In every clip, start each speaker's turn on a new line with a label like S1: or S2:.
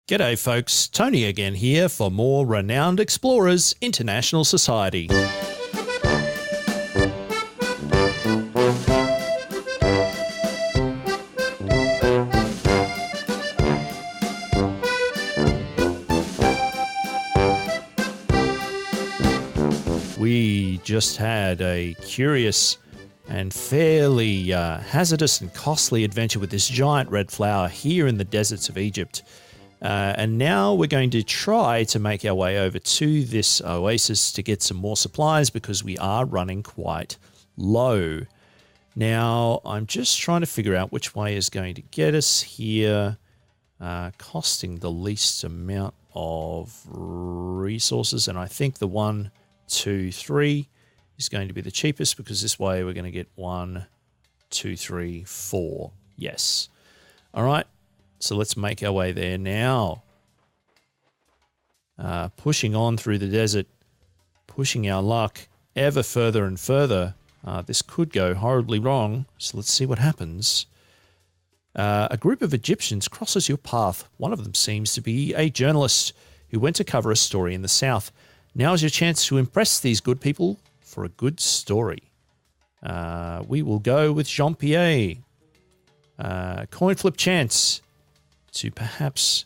S1: G'day folks, Tony again here for more Renowned Explorers International Society. We just had a curious and fairly hazardous and costly adventure with this giant red flower here in the deserts of Egypt. And now we're going to try to make our way over to this oasis to get some more supplies because we are running quite low. Now, I'm just trying to figure out which way is going to get us here, costing the least amount of resources. And I think the 1, 2, 3 is going to be the cheapest because this way we're going to get 1, 2, 3, 4. Yes. All right. So let's make our way there now. Pushing on through the desert, pushing our luck ever further and further. This could go horribly wrong, so let's see what happens. A group of Egyptians crosses your path. One of them seems to be a journalist who went to cover a story in the south. Now is your chance to impress these good people for a good story. We will go with Jean-Pierre. Coin flip chance to perhaps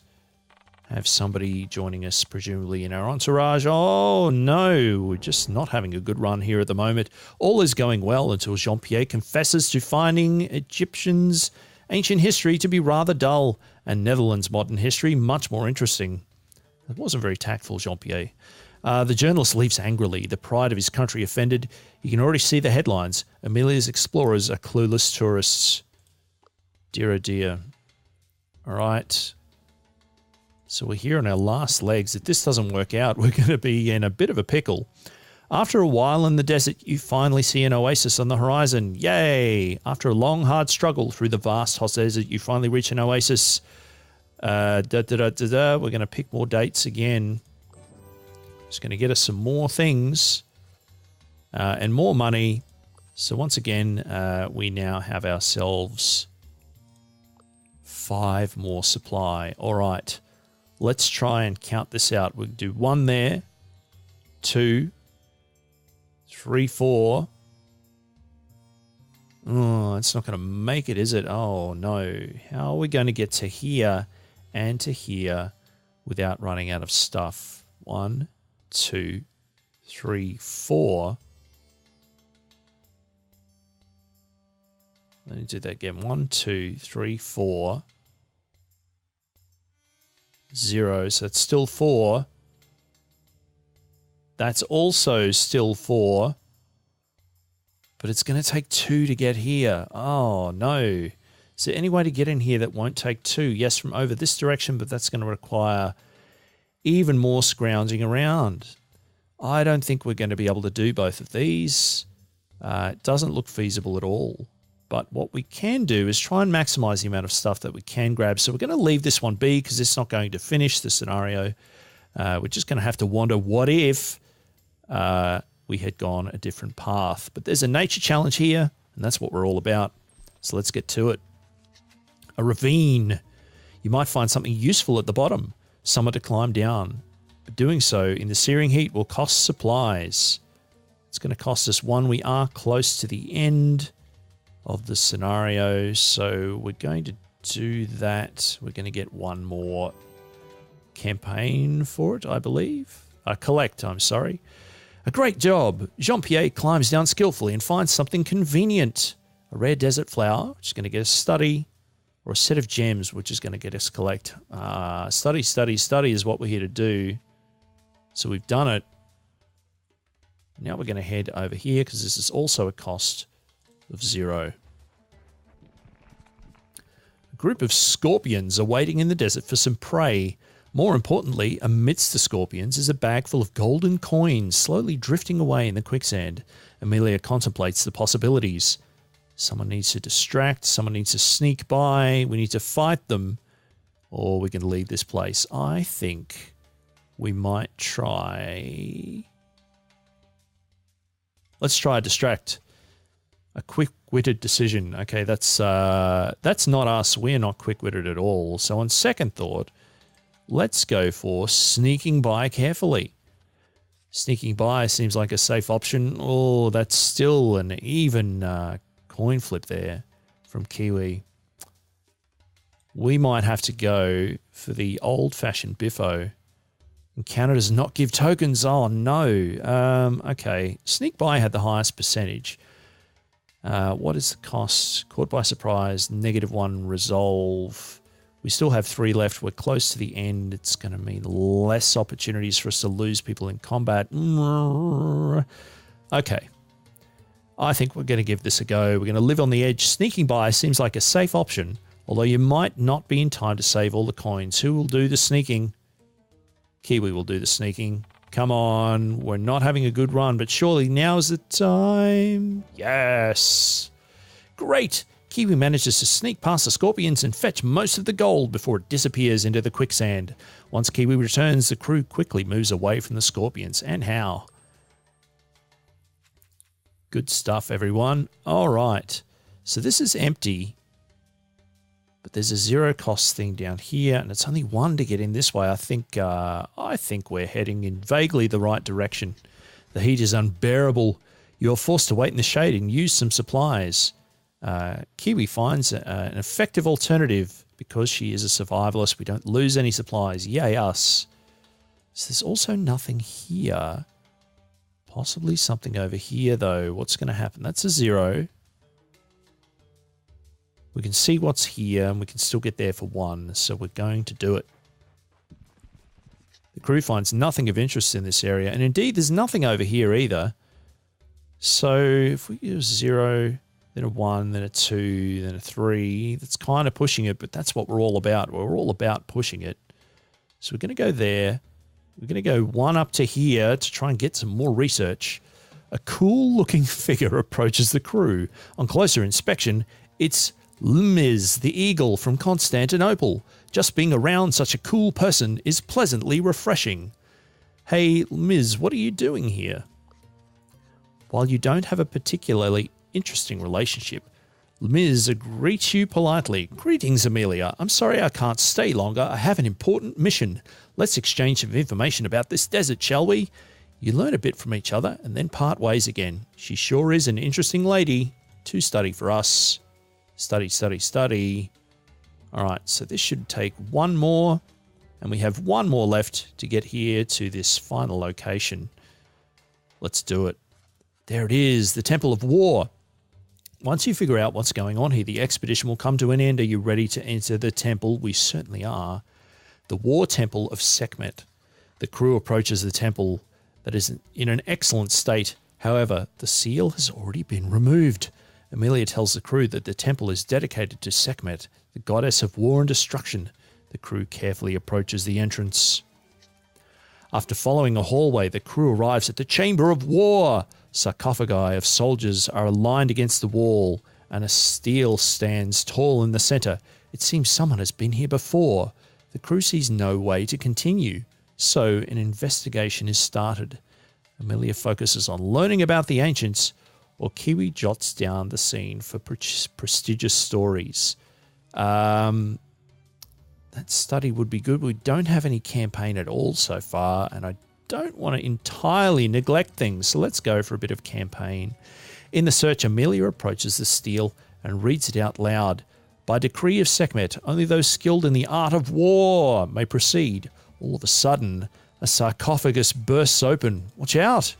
S1: have somebody joining us, presumably in our entourage. Oh, no, we're just not having a good run here at the moment. All is going well until Jean-Pierre confesses to finding Egyptians' ancient history to be rather dull and Netherlands' modern history much more interesting. It wasn't very tactful, Jean-Pierre. The journalist leaves angrily, the pride of his country offended. You can already see the headlines. Amelia's explorers are clueless tourists. Dear oh dear. All right. So we're here on our last legs. If this doesn't work out, we're going to be in a bit of a pickle. After a while in the desert, you finally see an oasis on the horizon. Yay! After a long, hard struggle through the vast hot desert, you finally reach an oasis. We're going to pick more dates again. It's going to get us some more things and more money. So once again, we now have ourselves 5 more supply. All right, let's try and count this out. We'll do 1 there, 2, 3, 4. Oh, it's not going to make it, is it? Oh, no. How are we going to get to here and to here without running out of stuff? 1, 2, 3, 4. Let me do that again. 1, 2, 3, 4. 0. So it's still 4. That's also still 4. But it's going to take 2 to get here. Oh, no. Is there any way to get in here that won't take 2? Yes, from over this direction, but that's going to require even more scrounging around. I don't think we're going to be able to do both of these. It doesn't look feasible at all. But what we can do is try and maximize the amount of stuff that we can grab. So we're going to leave this one be because it's not going to finish the scenario. We're just going to have to wonder what if we had gone a different path. But there's a nature challenge here, and that's what we're all about. So let's get to it. A ravine. You might find something useful at the bottom, somewhere to climb down. But doing so in the searing heat will cost supplies. It's going to cost us 1. We are close to the end of the scenario, so we're going to do that. We're going to get 1 more campaign for it, I believe. Collect, I'm sorry. A great job. Jean-Pierre climbs down skillfully and finds something convenient. A rare desert flower, which is going to get us study, or a set of gems, which is going to get us collect. Study is what we're here to do. So we've done it. Now we're going to head over here because this is also a cost of 0. A group of scorpions are waiting in the desert for some prey. More importantly, amidst the scorpions is a bag full of golden coins slowly drifting away in the quicksand. Amelia contemplates the possibilities. Someone needs to distract, someone needs to sneak by, we need to fight them, or we can leave this place. I think we might try... Let's try a distract. A quick-witted decision. Okay, that's not us. We're not quick-witted at all. So on second thought, Let's go for sneaking by carefully. Sneaking by seems like a safe option. Oh, that's still an even coin flip there from Kiwi. We might have to go for the old-fashioned biffo. Encounter does not give tokens. Oh, no. Okay. Sneak by had the highest percentage. What is the cost? Caught by surprise, -1 resolve. We still have 3 left. We're close to the end. It's going to mean less opportunities for us to lose people in combat. Okay. I think we're going to give this a go. We're going to live on the edge. Sneaking by seems like a safe option, although you might not be in time to save all the coins. Who will do the sneaking? Kiwi will do the sneaking. Come on. We're not having a good run, but surely now's the time. Yes. Great. Kiwi manages to sneak past the scorpions and fetch most of the gold before it disappears into the quicksand. Once Kiwi returns, the crew quickly moves away from the scorpions. And how? Good stuff, everyone. All right. So this is empty, but there's a 0 cost thing down here, and it's only 1 to get in this way. I think we're heading in vaguely the right direction. The heat is unbearable. You're forced to wait in the shade and use some supplies. Kiwi finds an effective alternative because she is a survivalist. We don't lose any supplies. Yay us. So there's also nothing here. Possibly something over here, though. What's going to happen? That's a 0. We can see what's here, and we can still get there for 1, so we're going to do it. The crew finds nothing of interest in this area, and indeed there's nothing over here either. So if we use 0, then a 1, then a 2, then a 3, that's kind of pushing it, but that's what we're all about. We're all about pushing it. So we're going to go there. We're going to go 1 up to here to try and get some more research. A cool-looking figure approaches the crew. On closer inspection, it's Miz, the eagle from Constantinople. Just being around such a cool person is pleasantly refreshing. Hey, Miz, what are you doing here? While you don't have a particularly interesting relationship, Miz greets you politely. Greetings, Amelia. I'm sorry I can't stay longer. I have an important mission. Let's exchange some information about this desert, shall we? You learn a bit from each other and then part ways again. She sure is an interesting lady to study for us. Study, study, study. All right, so this should take 1 more, and we have 1 more left to get here to this final location. Let's do it. There it is, the Temple of War. Once you figure out what's going on here, the expedition will come to an end. Are you ready to enter the temple? We certainly are. The War Temple of Sekhmet. The crew approaches the temple that is in an excellent state. However, the seal has already been removed. Amelia tells the crew that the temple is dedicated to Sekhmet, the goddess of war and destruction. The crew carefully approaches the entrance. After following a hallway, the crew arrives at the Chamber of War. Sarcophagi of soldiers are aligned against the wall, and a stele stands tall in the center. It seems someone has been here before. The crew sees no way to continue, so an investigation is started. Amelia focuses on learning about the ancients, while Kiwi jots down the scene for prestigious stories. That study would be good. We don't have any campaign at all so far, and I don't want to entirely neglect things, so let's go for a bit of campaign. In the search, Amelia approaches the stele and reads it out loud. By decree of Sekhmet, only those skilled in the art of war may proceed. All of a sudden, a sarcophagus bursts open. Watch out!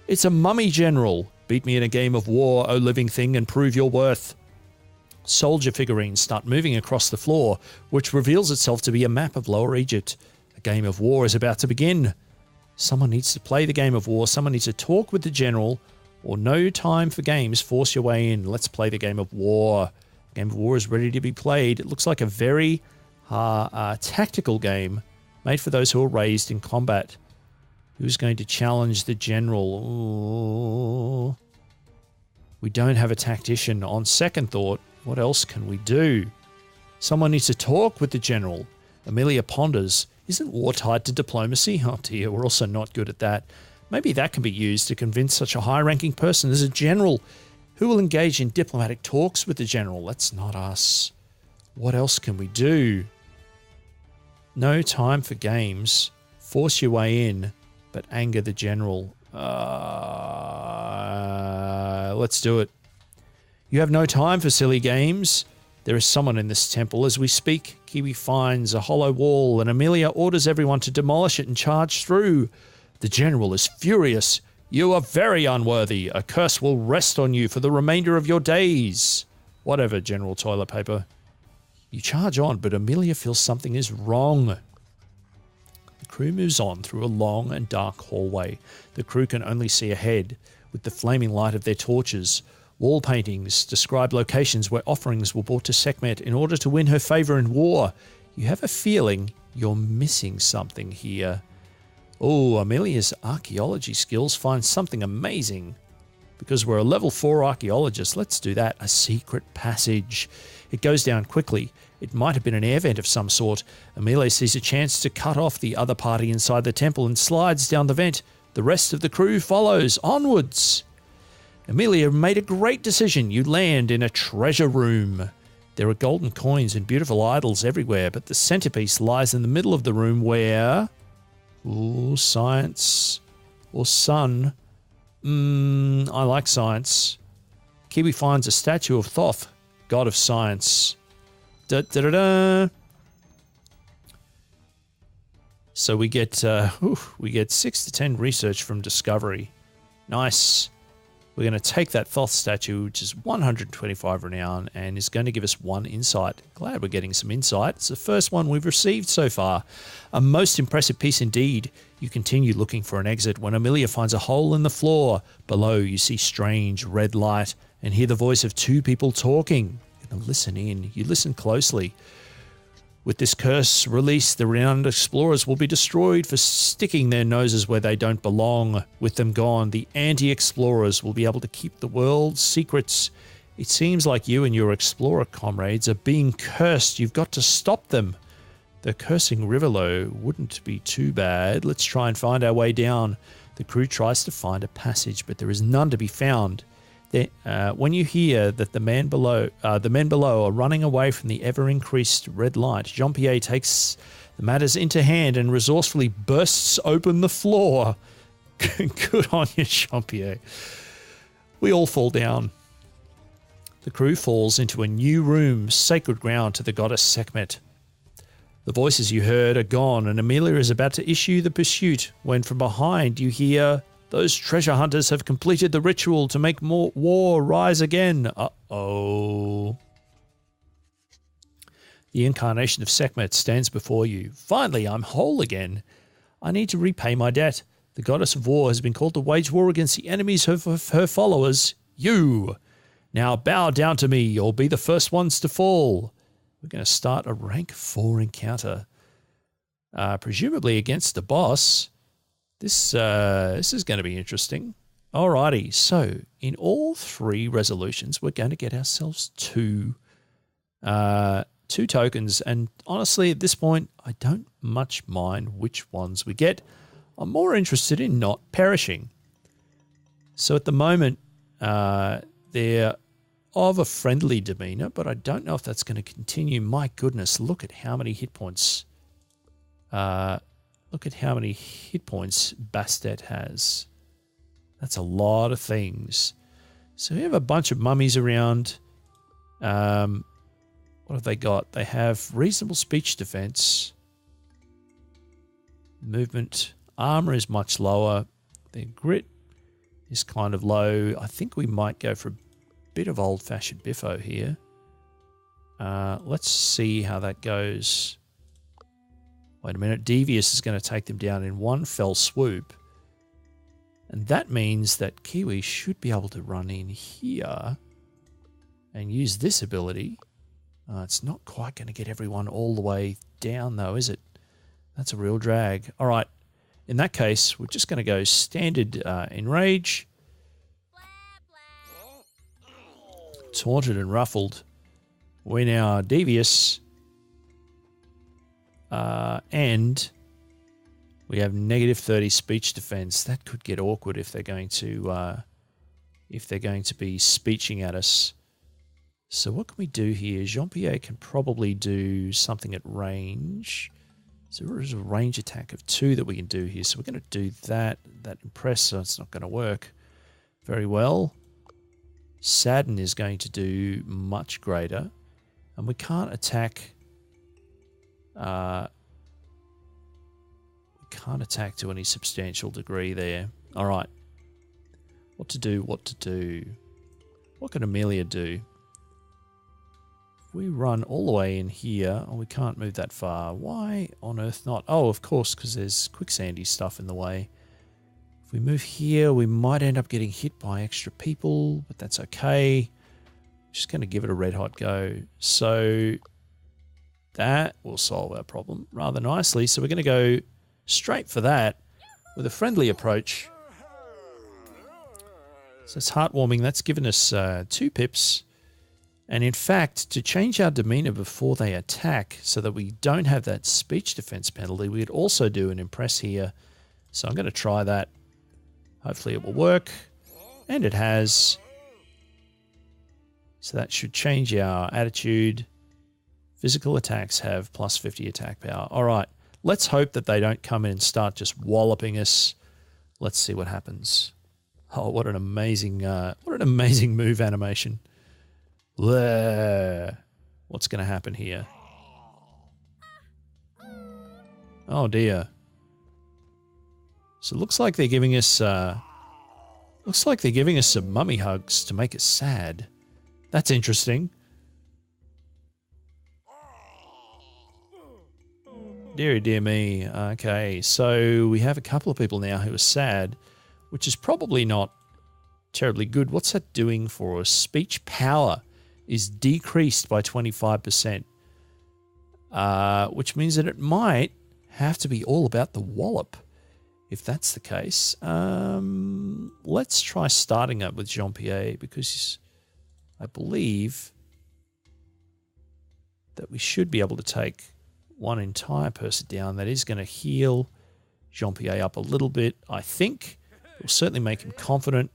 S1: It's a mummy general. Beat me in a game of war, O living thing, and prove your worth. Soldier figurines start moving across the floor, which reveals itself to be a map of Lower Egypt. A game of war is about to begin. Someone needs to play the game of war. Someone needs to talk with the general, or no time for games. Force your way in. Let's play the game of war. The game of war is ready to be played. It looks like a very tactical game made for those who are raised in combat. Who's going to challenge the general? Ooh. We don't have a tactician. On second thought, what else can we do? Someone needs to talk with the general. Amelia ponders. Isn't war tied to diplomacy? Oh dear, we're also not good at that. Maybe that can be used to convince such a high-ranking person as a general. Who will engage in diplomatic talks with the general? That's not us. What else can we do? No time for games. Force your way in, but anger the general. Let's do it. You have no time for silly games. There is someone in this temple as we speak. Kiwi finds a hollow wall and Amelia orders everyone to demolish it and charge through. The general is furious. You are very unworthy. A curse will rest on you for the remainder of your days. Whatever, General Toilet Paper. You charge on, but Amelia feels something is wrong. The crew moves on through a long and dark hallway. The crew can only see ahead with the flaming light of their torches. Wall paintings describe locations where offerings were brought to Sekhmet in order to win her favour in war. You have a feeling you're missing something here. Oh, Amelia's archaeology skills find something amazing. Because we're a level 4 archaeologist, let's do that. A secret passage. It goes down quickly. It might have been an air vent of some sort. Amelia sees a chance to cut off the other party inside the temple and slides down the vent. The rest of the crew follows. Onwards! Amelia made a great decision. You land in a treasure room. There are golden coins and beautiful idols everywhere, but the centerpiece lies in the middle of the room where... Ooh, science. Or sun. I like science. Kiwi finds a statue of Thoth, god of science. Da-da-da-da. So we get 6 to 10 research from discovery. Nice. We're going to take that Thoth statue, which is 125 renown, and is going to give us 1 insight. Glad we're getting some insight. It's the first one we've received so far. A most impressive piece indeed. You continue looking for an exit when Amelia finds a hole in the floor. Below, you see strange red light and hear the voice of 2 people talking. You're going to listen in. You listen closely. With this curse released, the renowned explorers will be destroyed for sticking their noses where they don't belong. With them gone, the anti-explorers will be able to keep the world's secrets. It seems like you and your explorer comrades are being cursed. You've got to stop them. The cursing Riverlow wouldn't be too bad. Let's try and find our way down. The crew tries to find a passage, but there is none to be found. When you hear that the men below are running away from the ever-increased red light, Jean-Pierre takes the matters into hand and resourcefully bursts open the floor. Good on you, Jean-Pierre. We all fall down. The crew falls into a new room, sacred ground to the goddess Sekhmet. The voices you heard are gone, and Amelia is about to issue the pursuit when from behind you hear... Those treasure hunters have completed the ritual to make more war rise again. Uh-oh. The incarnation of Sekhmet stands before you. Finally, I'm whole again. I need to repay my debt. The goddess of war has been called to wage war against the enemies of her followers. You. Now bow down to me or be the first ones to fall. We're going to start a rank 4 encounter. Presumably against the boss. This is going to be interesting. Alrighty, so in all 3 resolutions, we're going to get ourselves 2 tokens. And honestly, at this point, I don't much mind which ones we get. I'm more interested in not perishing. So at the moment, they're of a friendly demeanor, but I don't know if that's going to continue. My goodness, look at how many hit points. Look at how many hit points Bastet has. That's a lot of things. So we have a bunch of mummies around. What have they got? They have reasonable speech defense. Movement. Armor is much lower. Their grit is kind of low. I think we might go for a bit of old-fashioned biffo here. Let's see how that goes. Wait a minute, Devious is going to take them down in one fell swoop. And that means that Kiwi should be able to run in here and use this ability. It's not quite going to get everyone all the way down though, is it? That's a real drag. All right, in that case, we're just going to go standard Enrage. Taunted and Ruffled. We're now Devious. And we have negative 30 speech defense. That could get awkward if they're going to be speeching at us. So what can we do here? Jean-Pierre can probably do something at range. So there is a range attack of 2 that we can do here. So we're going to do that. That impress, so it's not going to work very well. Sadden is going to do much greater. And we can't attack... we can't attack to any substantial degree there. All right. What to do, what to do. What can Amelia do? If we run all the way in here, oh, we can't move that far. Why on earth not? Oh, of course, because there's quicksandy stuff in the way. If we move here, we might end up getting hit by extra people, but that's okay. Just going to give it a red hot go. So that will solve our problem rather nicely. So we're going to go straight for that with a friendly approach. So it's heartwarming. That's given us 2 pips. And in fact, to change our demeanor before they attack so that we don't have that speech defense penalty, we'd also do an impress here. So I'm going to try that. Hopefully it will work. And it has. So that should change our attitude. Physical attacks have plus 50 attack power. All right. Let's hope that they don't come in and start just walloping us. Let's see what happens. Oh, what an amazing move animation. What's going to happen here? Oh dear. So it looks like they're giving us some mummy hugs to make us sad. That's interesting. Dear me. Okay, so we have a couple of people now who are sad, which is probably not terribly good. What's that doing for us? Speech power is decreased by 25%, which means that it might have to be all about the wallop. If that's the case, let's try starting up with Jean-Pierre, because I believe that we should be able to take one entire person down. That is going to heal Jean-Pierre up a little bit, I think. It will certainly make him confident.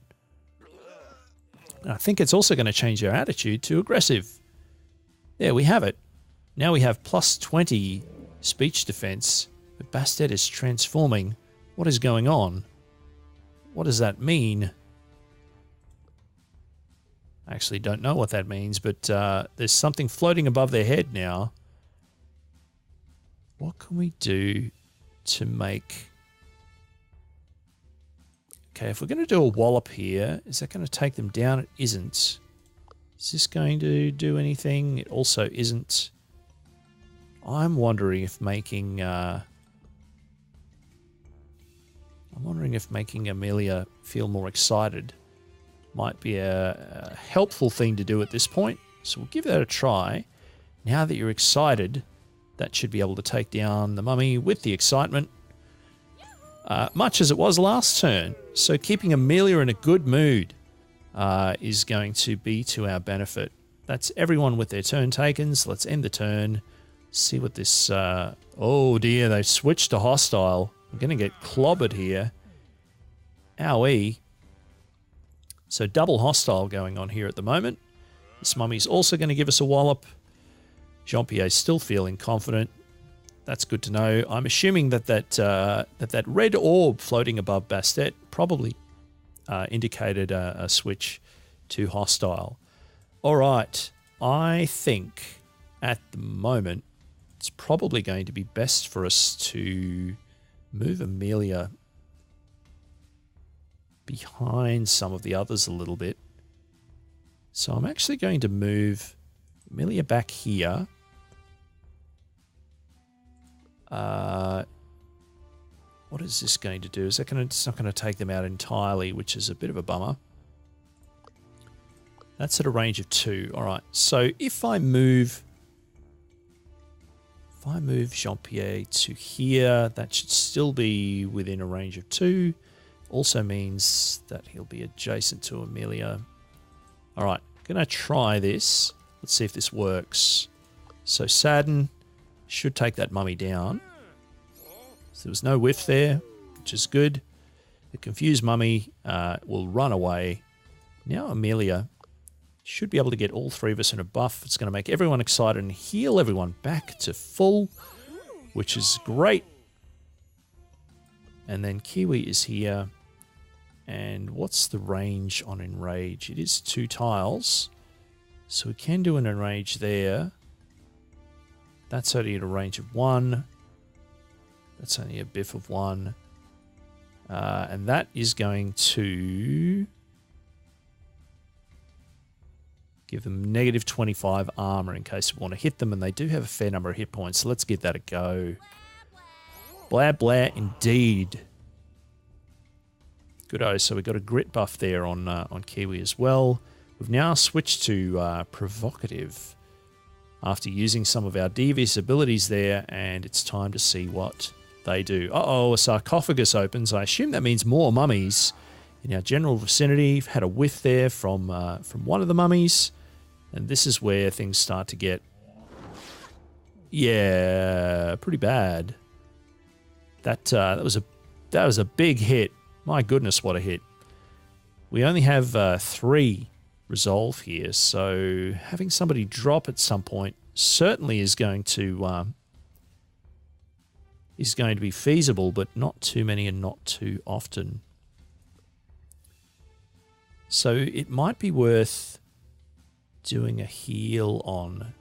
S1: And I think it's also going to change our attitude to aggressive. There we have it. Now we have plus 20 speech defense, but Bastet is transforming. What is going on? What does that mean? I actually don't know what that means, but there's something floating above their head now. What can we do to make... Okay, if we're going to do a wallop here, is that going to take them down? It isn't. Is this going to do anything? It also isn't. I'm wondering if making... I'm wondering if making Amelia feel more excited might be a helpful thing to do at this point. So we'll give that a try. Now that you're excited, that should be able to take down the mummy with the excitement. Much as it was last turn. So keeping Amelia in a good mood is going to be to our benefit. That's everyone with their turn taken. So let's end the turn. See what this... oh dear, they've switched to hostile. We're going to get clobbered here. Owie. So double hostile going on here at the moment. This mummy's also going to give us a wallop. Jean-Pierre's still feeling confident. That's good to know. I'm assuming that that red orb floating above Bastet probably indicated a switch to hostile. All right. I think at the moment it's probably going to be best for us to move Amelia behind some of the others a little bit. So I'm actually going to move Amelia back here. What is this going to do? Is that it's not going to take them out entirely, which is a bit of a bummer. That's at a range of 2. All right. So if I move Jean-Pierre to here, that should still be within a range of 2. Also means that he'll be adjacent to Amelia. All right. Going to try this. Let's see if this works. So Sadden should take that mummy down. So there was no whiff there, which is good. The confused mummy will run away. Now Amelia should be able to get all 3 of us in a buff. It's going to make everyone excited and heal everyone back to full. which is great. And then Kiwi is here. And what's the range on Enrage? It is 2 tiles. So we can do an Enrage there. That's only at a range of 1. That's only a biff of 1. And that is going to give them negative 25 armor in case we want to hit them. And they do have a fair number of hit points. So let's give that a go. Blah, blah, indeed. Good-o. So we got a grit buff there on Kiwi as well. We've now switched to provocative after using some of our devious abilities there, and it's time to see what they do. Uh-oh, a sarcophagus opens. I assume that means more mummies in our general vicinity. We've had a whiff there from one of the mummies, and this is where things start to get, yeah, pretty bad. That was a big hit. My goodness, what a hit. We only have 3 resolve here, so having somebody drop at some point certainly is going to be feasible, but not too many and not too often. So it might be worth doing a heal on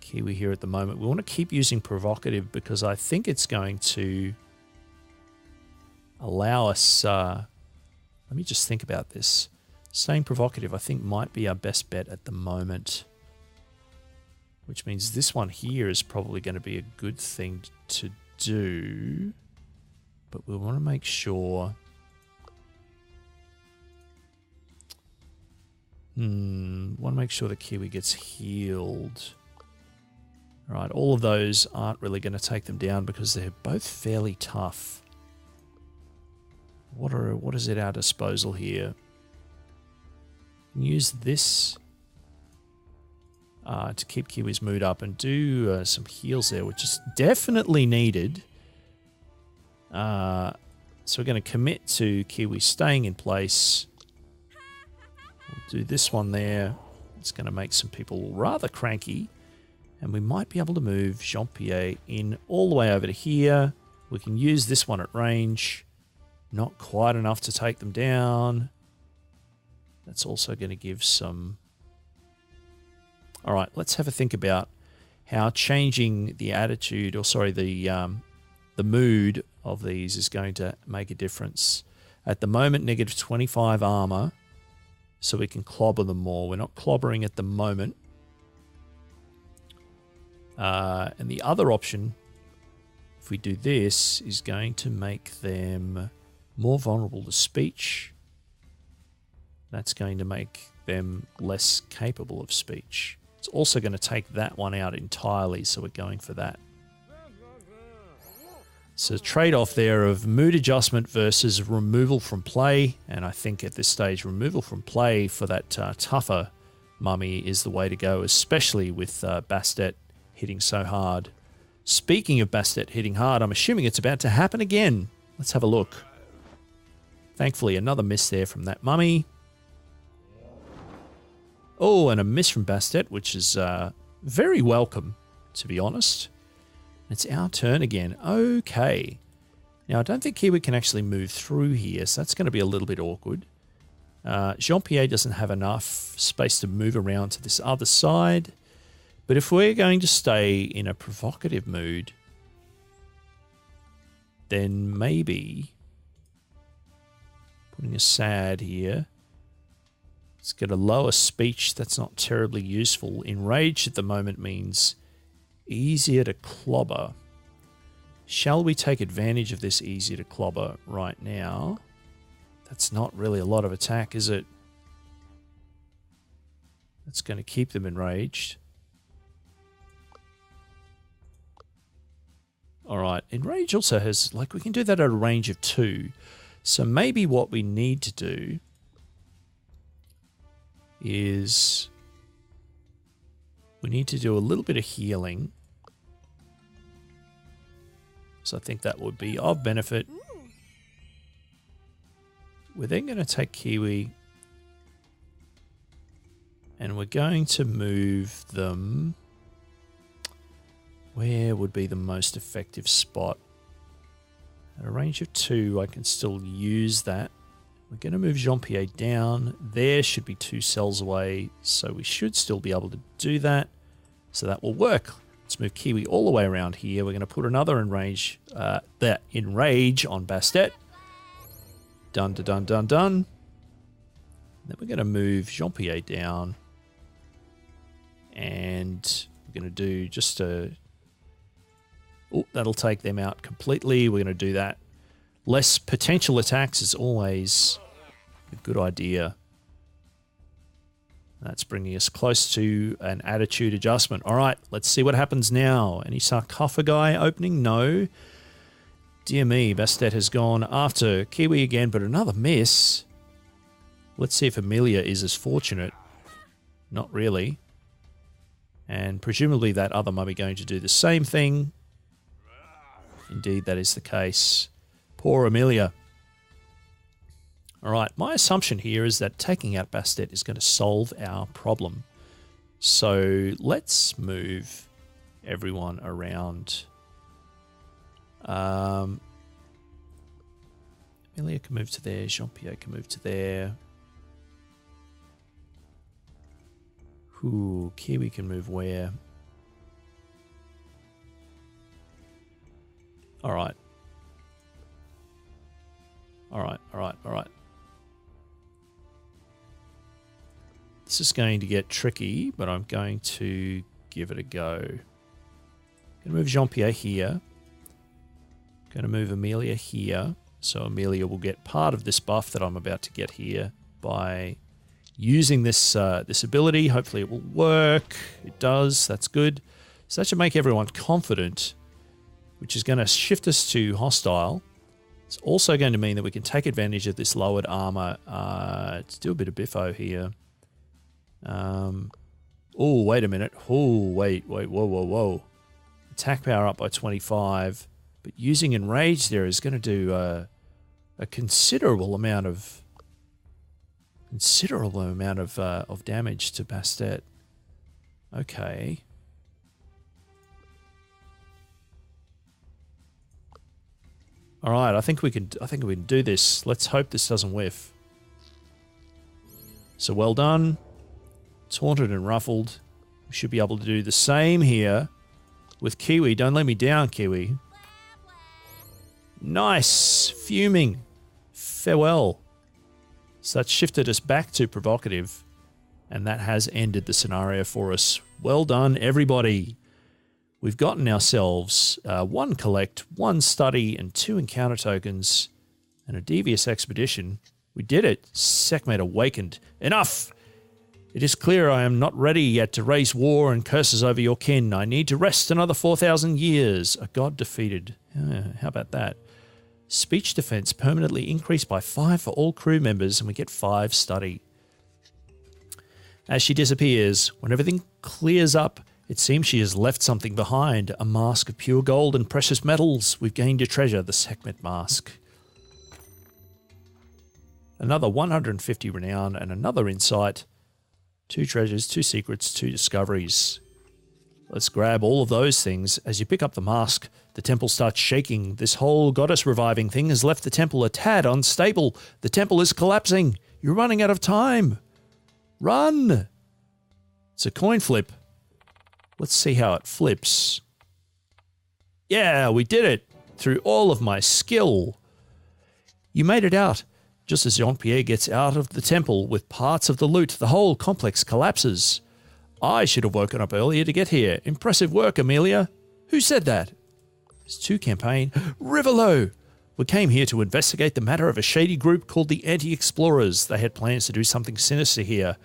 S1: Kiwi here at the moment. We want to keep using provocative because I think it's going to allow us... let me just think about this. Staying provocative, I think, might be our best bet at the moment. Which means this one here is probably going to be a good thing to do. But we want to make sure... want to make sure the Kiwi gets healed. Alright, all of those aren't really going to take them down because they're both fairly tough. What is at our disposal here? Use this to keep Kiwi's mood up and do some heals there, which is definitely needed. So we're going to commit to Kiwi staying in place. We'll do this one there. It's going to make some people rather cranky. And we might be able to move Jean-Pierre in all the way over to here. We can use this one at range. Not quite enough to take them down. That's also going to give some... All right, let's have a think about how changing the attitude, or sorry, the mood of these is going to make a difference. At the moment, negative 25 armor, so we can clobber them more. We're not clobbering at the moment. And the other option, if we do this, is going to make them more vulnerable to speech. That's going to make them less capable of speech. It's also going to take that one out entirely, so we're going for that. So trade-off there of mood adjustment versus removal from play, and I think at this stage removal from play for that tougher mummy is the way to go, especially with Bastet hitting so hard. Speaking of Bastet hitting hard, I'm assuming it's about to happen again. Let's have a look. Thankfully, another miss there from that mummy. Oh, and a miss from Bastet, which is very welcome, to be honest. It's our turn again. Okay. Now, I don't think Kiwi can actually move through here, so that's going to be a little bit awkward. Jean-Pierre doesn't have enough space to move around to this other side. But if we're going to stay in a provocative mood, then maybe putting a sad here. Let's get a lower speech. That's not terribly useful. Enraged at the moment means easier to clobber. Shall we take advantage of this easier to clobber right now? That's not really a lot of attack, is it? That's going to keep them enraged. Alright, Enrage also has, like, we can do that at a range of 2. So maybe what we need to do is we need to do a little bit of healing. So I think that would be of benefit. We're then going to take Kiwi and we're going to move them. Where would be the most effective spot? At a range of 2, I can still use that. We're going to move Jean-Pierre down. There should be 2 cells away, so we should still be able to do that. So that will work. Let's move Kiwi all the way around here. We're going to put another Enrage on Bastet. Done, done, done, done. Then we're going to move Jean-Pierre down. And we're going to do just a... Oh, that'll take them out completely. We're going to do that. Less potential attacks is always a good idea. That's bringing us close to an attitude adjustment. All right, let's see what happens now. Any sarcophagi opening? No. Dear me, Bastet has gone after Kiwi again, but another miss. Let's see if Amelia is as fortunate. Not really. And presumably that other mummy going to do the same thing. Indeed, that is the case. Poor Amelia. All right, my assumption here is that taking out Bastet is going to solve our problem. So let's move everyone around. Amelia can move to there. Jean-Pierre can move to there. Ooh, Kiwi can move where? All right. All right, all right, all right. This is going to get tricky, but I'm going to give it a go. Going to move Jean-Pierre here. Going to move Amelia here. So Amelia will get part of this buff that I'm about to get here by using this this ability. Hopefully it will work. It does. That's good. So that should make everyone confident, which is going to shift us to hostile. It's also going to mean that we can take advantage of this lowered armor. Let's do a bit of biffo here. Oh, wait a minute. Oh, wait, whoa. Attack power up by 25, but using Enrage there is going to do a considerable amount of damage to Bastet. Okay. All right, I think we can do this. Let's hope this doesn't whiff. So well done. Taunted and ruffled. We should be able to do the same here with Kiwi. Don't let me down, Kiwi. Nice. Fuming. Farewell. So that shifted us back to provocative, and that has ended the scenario for us. Well done, everybody. We've gotten ourselves 1 collect, 1 study, and 2 encounter tokens, and a devious expedition. We did it. Sekhmet awakened. Enough! It is clear I am not ready yet to raise war and curses over your kin. I need to rest another 4,000 years. A god defeated. How about that? Speech defense permanently increased by 5 for all crew members, and we get 5 study. As she disappears, when everything clears up, it seems she has left something behind. A mask of pure gold and precious metals. We've gained a treasure, the Sekhmet mask. Another 150 renown and another insight. 2 treasures, 2 secrets, 2 discoveries. Let's grab all of those things. As you pick up the mask, the temple starts shaking. This whole goddess reviving thing has left the temple a tad unstable. The temple is collapsing. You're running out of time. Run! It's a coin flip. Let's see how it flips. Yeah, we did it. Through all of my skill. You made it out. Just as Jean-Pierre gets out of the temple with parts of the loot, the whole complex collapses. I should have woken up earlier to get here. Impressive work, Amelia. Who said that? It's 2 campaign. Rivolo! We came here to investigate the matter of a shady group called the Anti-Explorers. They had plans to do something sinister here.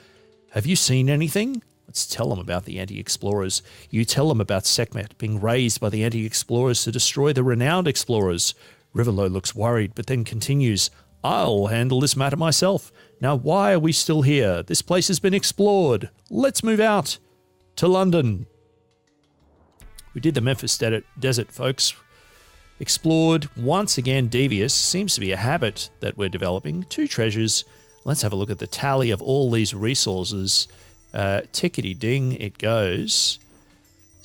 S1: Have you seen anything? Let's tell them about the Anti-Explorers. You tell them about Sekhmet being raised by the Anti-Explorers to destroy the renowned explorers. Rivolo looks worried, but then continues, I'll handle this matter myself. Now, why are we still here? This place has been explored. Let's move out to London. We did the Memphis desert, folks. Explored, once again devious. Seems to be a habit that we're developing. 2 treasures. Let's have a look at the tally of all these resources. Tickety-ding, it goes.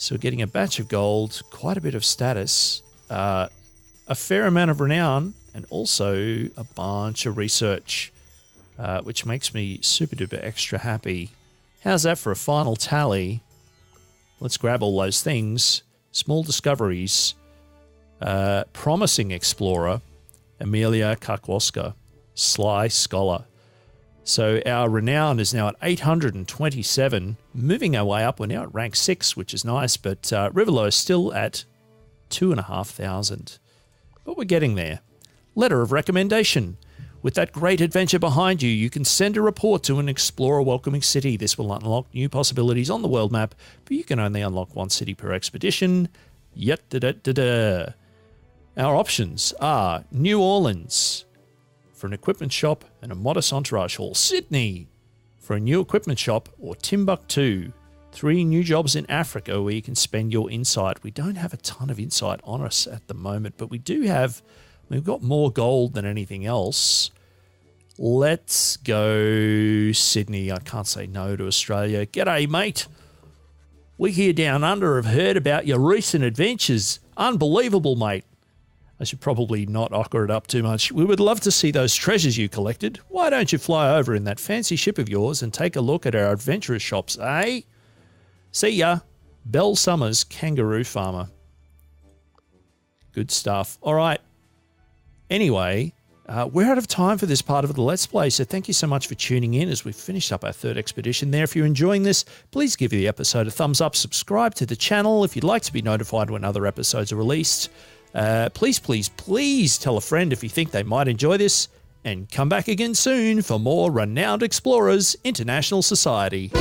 S1: So we're getting a batch of gold, quite a bit of status, a fair amount of renown, and also a bunch of research, which makes me super duper extra happy. How's that for a final tally? Let's grab all those things. Small discoveries, promising explorer, Amelia Karkowska, sly scholar. So our renown is now at 827, moving our way up. We're now at rank 6, which is nice, but Rivolo is still at 2,500. But we're getting there. Letter of recommendation. With that great adventure behind you, you can send a report to an explorer-welcoming city. This will unlock new possibilities on the world map, but you can only unlock one city per expedition. Yet-da-da-da-da. Our options are New Orleans for an equipment shop and a modest entourage hall. Sydney for a new equipment shop, or Timbuktu. 3 new jobs in Africa where you can spend your insight. We don't have a ton of insight on us at the moment, but we've got more gold than anything else. Let's go Sydney. I can't say no to Australia. G'day, mate. We here down under have heard about your recent adventures. Unbelievable, mate. I should probably not ochre it up too much. We would love to see those treasures you collected. Why don't you fly over in that fancy ship of yours and take a look at our adventurous shops, eh? See ya. Belle Summers, kangaroo farmer. Good stuff. All right. Anyway, we're out of time for this part of the Let's Play, so thank you so much for tuning in as we've finished up our 3rd expedition there. If you're enjoying this, please give the episode a thumbs up, subscribe to the channel if you'd like to be notified when other episodes are released. Please tell a friend if you think they might enjoy this, and come back again soon for more Renowned Explorers International Society.